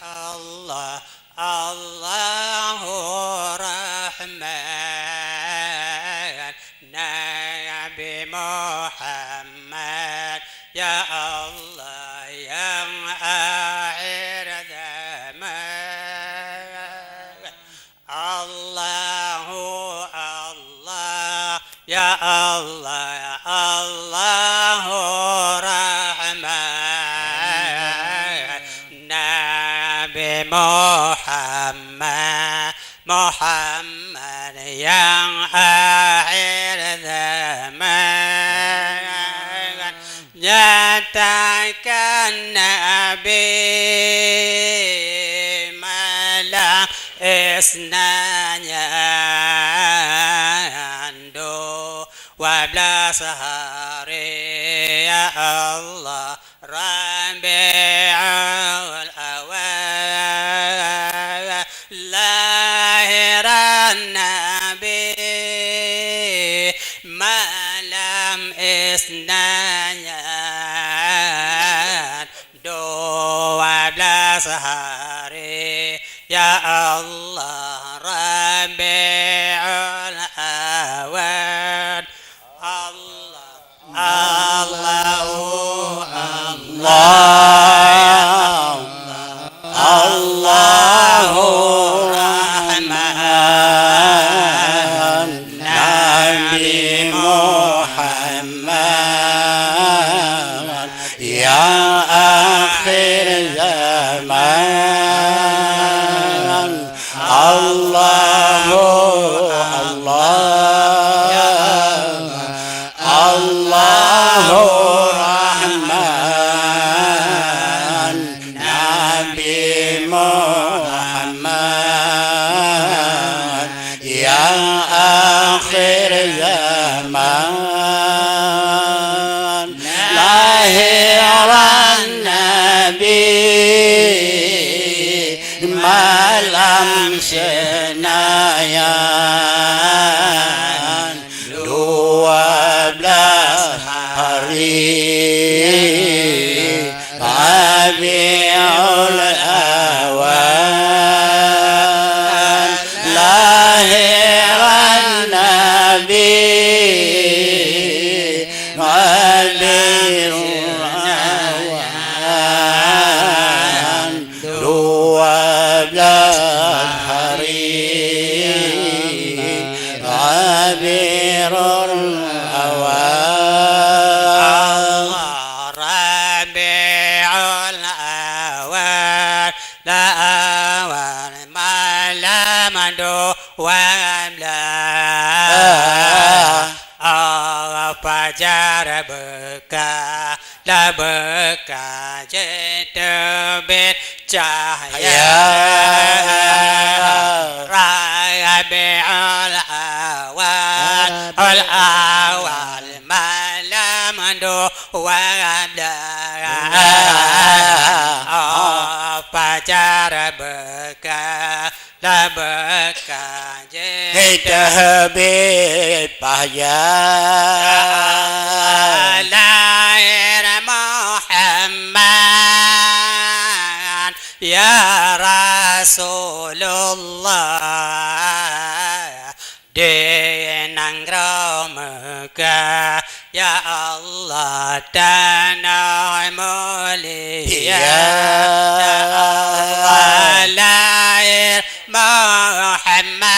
Allah Allahu Rahman Nabi Muhammad Ya Allah yang akhir zaman Allahu Allah Ya Allah ya Allahu Rahman Nabi Muhammad yang akhir zaman nyatakan Nabi malam isnanya 12 hari ya Allah Rabiul Awal lahiran Nabi malam isnanya 12 hari ya Allah Rabiul Awal Allahu Rahman Nabi Muhammad yang akhir zaman Allahu Rahman Nabi Muhammad yang akhir zaman lahiran Nabi malam senayan 12 hari Rabiul Awal lahiran Nabi Rabiul Awal 12 hari Rabiul Awal Rabiul Awal Awal malam 12 fajar bekah terbit cahaya Rabiul Awal malam 12 fajar bekah terbit cahaya lahir Muhammad ya Rasulullah di negara Mekah ya Allah tanah mulia lahir Muhammad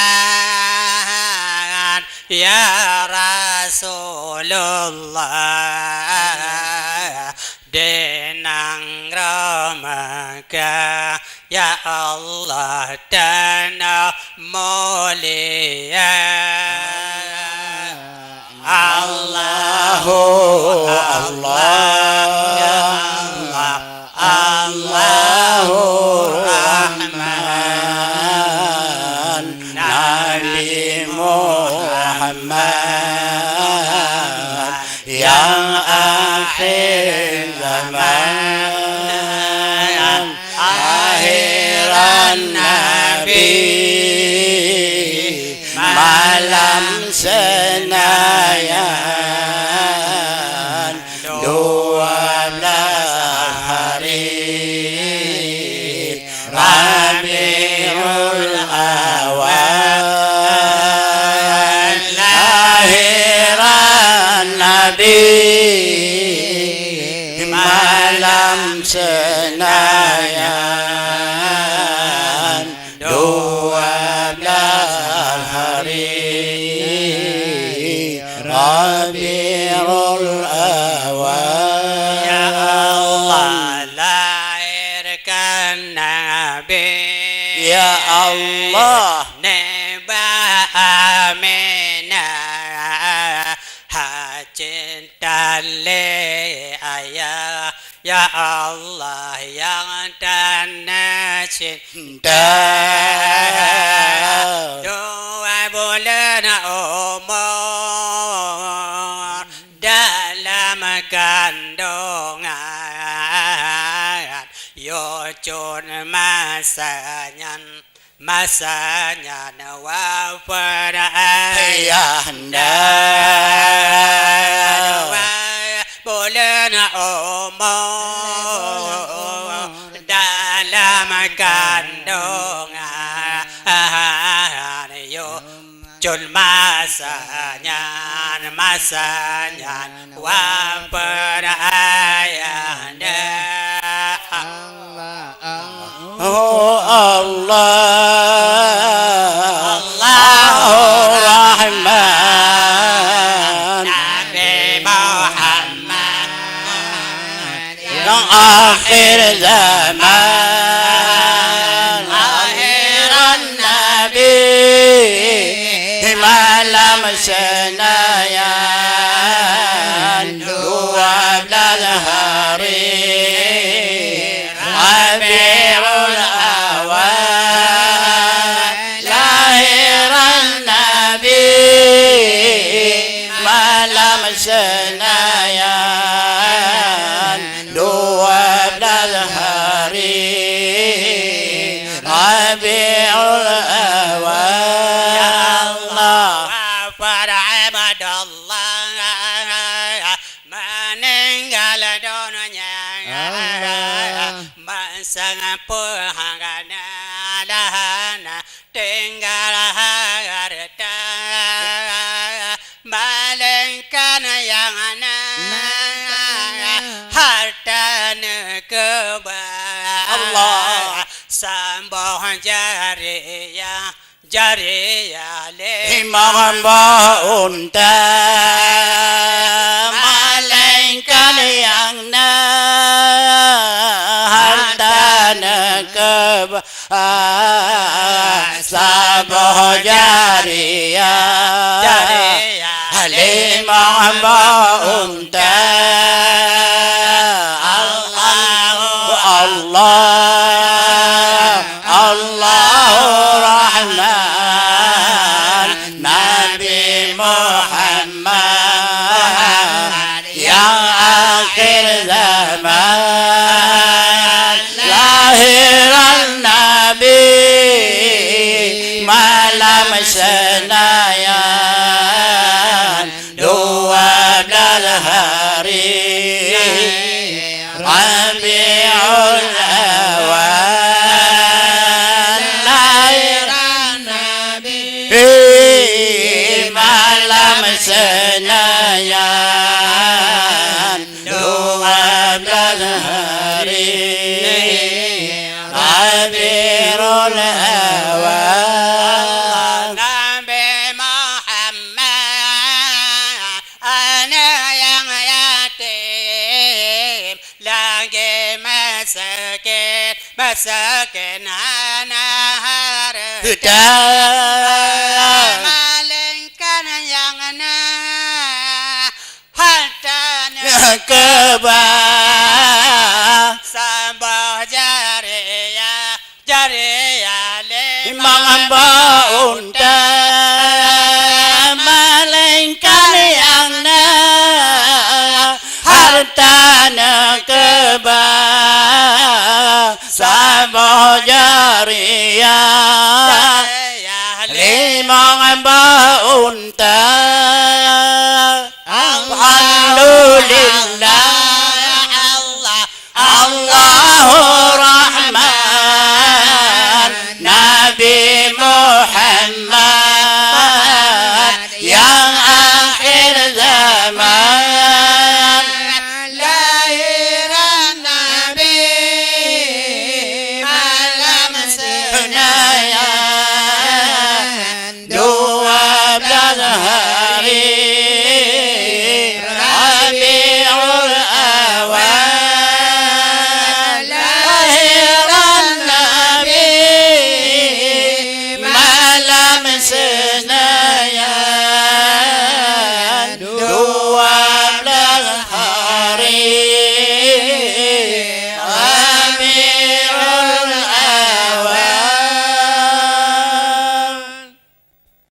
ya Rasulullah di negara Mekah ya Allah tanah mulia Allahu Rahman Nabi Muhammad yang akhir zaman akhiran Nabi malam senayan 12 hari malam senayan 12 hari Rabiul Awal. Ya Allah lahirkan Nabi, Ya Allah Neba Aminah hajin dalil ayah. Ya Allah yang tanah cinta 2 bulan umur dalam kandungan, yujud masanya wafat ayahanda. 2 bulan umur dalam kandungan, yujud masanya wafat ayahanda. Oh Allah Allahu Rahman Nabi Muhammad yang akhir zaman, akhiran Nabi malam senayan 12 hari Rabiul Awal, lahiran Nabi malam senayan 12 hari Rabiul Awal. Ya Allah wafat Abdullah meninggal dunia, masa puhangana lahana tinggal harta, malingkan yang harta nekebah Allah sambuh jariyah Imam unta malaikat yang harta nekebah sabuh jariyah Imam unta Allahu Rahman Nabi Muhammad yang akhir zaman, lahiran Nabi malam senayan 12 hari Rabiul Awal, lahiran Nabi malam senayan 12 hari Rabiul Awal. Nabi Muhammad anak yang yatim, lagi masakin anak harta, malingkan yang harta nekebah sambuh jariyah Imam unta malaikat yang harta nekebah sabuh jariyah Imam unta alhamdulillah